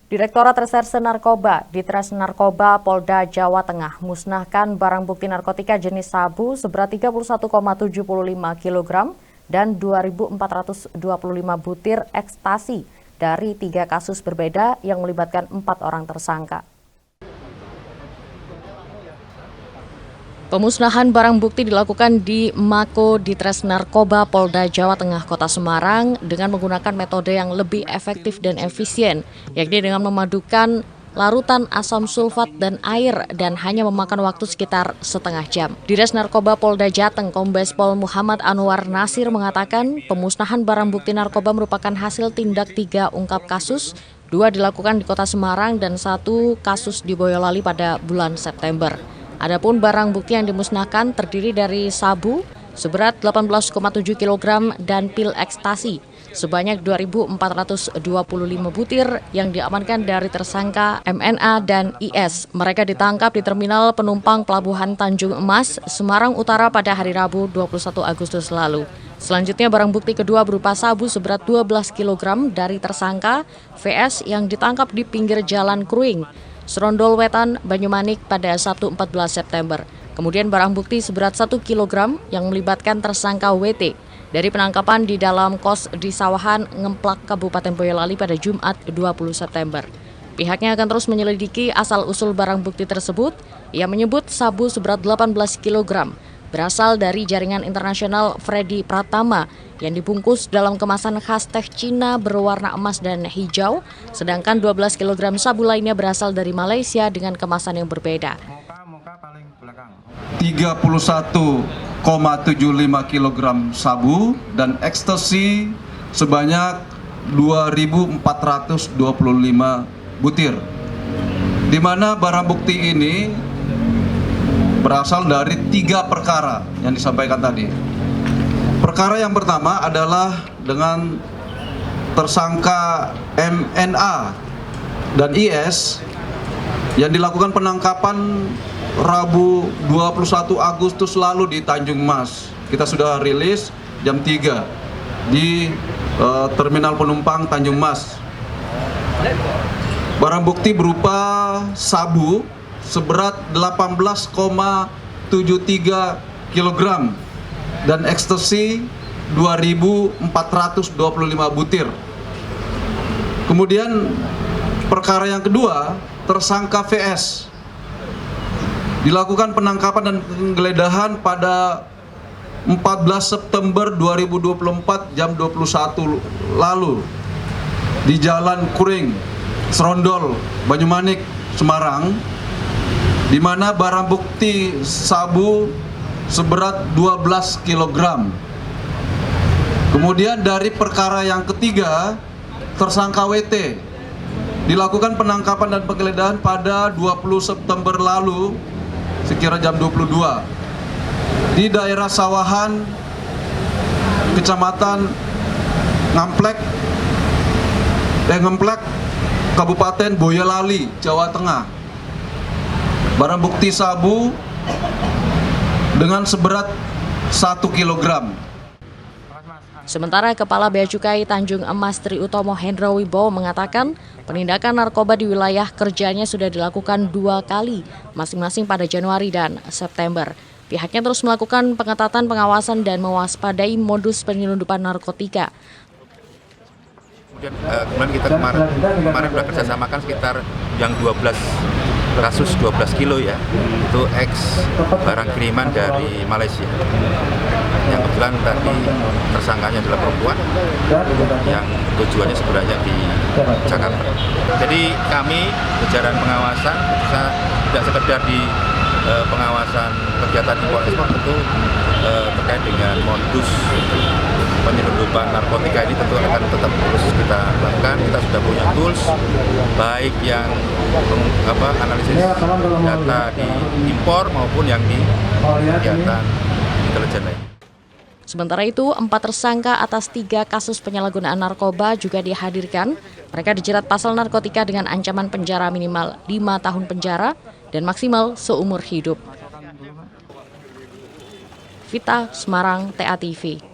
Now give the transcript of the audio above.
Direktorat Reserse Narkoba Ditres Narkoba Polda Jawa Tengah musnahkan barang bukti narkotika jenis sabu seberat 31,75 kg dan 2.425 butir ekstasi dari 3 kasus berbeda yang melibatkan 4 orang tersangka. Pemusnahan barang bukti dilakukan di Mako Ditres Narkoba Polda Jawa Tengah Kota Semarang dengan menggunakan metode yang lebih efektif dan efisien, yakni dengan memadukan larutan asam sulfat dan air dan hanya memakan waktu sekitar setengah jam. Ditres Narkoba Polda Jateng Kombes Pol Muhammad Anwar Nasir mengatakan pemusnahan barang bukti narkoba merupakan hasil tindak 3 ungkap kasus, 2 dilakukan di Kota Semarang dan 1 kasus di Boyolali pada bulan September. Adapun barang bukti yang dimusnahkan terdiri dari sabu seberat 18,7 kg dan pil ekstasi sebanyak 2.425 butir yang diamankan dari tersangka MNA dan IS. Mereka ditangkap di Terminal Penumpang Pelabuhan Tanjung Emas, Semarang Utara pada hari Rabu 21 Agustus lalu. Selanjutnya barang bukti kedua berupa sabu seberat 12 kg dari tersangka VS yang ditangkap di pinggir Jalan Kruing, Serondol Wetan, Banyumanik pada Sabtu 14 September. Kemudian barang bukti seberat 1 kg yang melibatkan tersangka WT dari penangkapan di dalam kos di Sawahan, Ngemplak, Kabupaten Boyolali pada Jumat 20 September. Pihaknya akan terus menyelidiki asal-usul barang bukti tersebut. Ia menyebut sabu seberat 18 kg berasal dari jaringan internasional Freddy Pratama yang dibungkus dalam kemasan khas teh Cina berwarna emas dan hijau, sedangkan 12 kg sabu lainnya berasal dari Malaysia dengan kemasan yang berbeda. 31,75 kg sabu dan ekstasi sebanyak 2.425 butir, di mana barang bukti ini berasal dari 3 perkara yang disampaikan tadi. Perkara yang pertama adalah dengan tersangka MNA dan IS yang dilakukan penangkapan Rabu 21 Agustus lalu di Tanjung Mas. Kita sudah rilis jam 3 di Terminal Penumpang Tanjung Mas. Barang bukti berupa sabu seberat 18,73 kg dan ekstasi 2.425 butir. Kemudian perkara yang kedua, tersangka VS dilakukan penangkapan dan penggeledahan pada 14 September 2024 jam 21 lalu di Jalan Kuring, Serondol, Banyumanik, Semarang, di mana barang bukti sabu seberat 12 kg. Kemudian dari perkara yang ketiga, tersangka WT dilakukan penangkapan dan penggeledahan pada 20 September lalu sekira jam 22 di daerah Sawahan, Kecamatan Ngemplek, Kabupaten Boyolali, Jawa Tengah. Barang bukti sabu dengan seberat 1 kg. Sementara Kepala Bea Cukai Tanjung Emas Tri Utomo Hendro Wibowo mengatakan penindakan narkoba di wilayah kerjanya sudah dilakukan 2 kali, masing-masing pada Januari dan September. Pihaknya terus melakukan pengetatan pengawasan dan mewaspadai modus penyelundupan narkotika. Kemudian kita kemarin sudah kerjasamakan sekitar yang 12 kasus 12 kilo ya, itu ex barang kiriman dari Malaysia. Yang kebetulan tadi tersangkanya adalah perempuan yang tujuannya sebenarnya di Jakarta. Jadi kami jajaran pengawasan tidak sekedar di pengawasan kegiatan impor ekspor, tentu terkait dengan modus penyelundupan narkotika ini tentu akan tetap terus kita lakukan. Kita sudah punya tools baik yang analisis data di impor maupun yang di kegiatan intelijen lainnya. Sementara itu, 4 tersangka atas 3 kasus penyalahgunaan narkoba juga dihadirkan. Mereka dijerat pasal narkotika dengan ancaman penjara minimal 5 tahun penjara dan maksimal seumur hidup. Vita, Semarang, TA TV.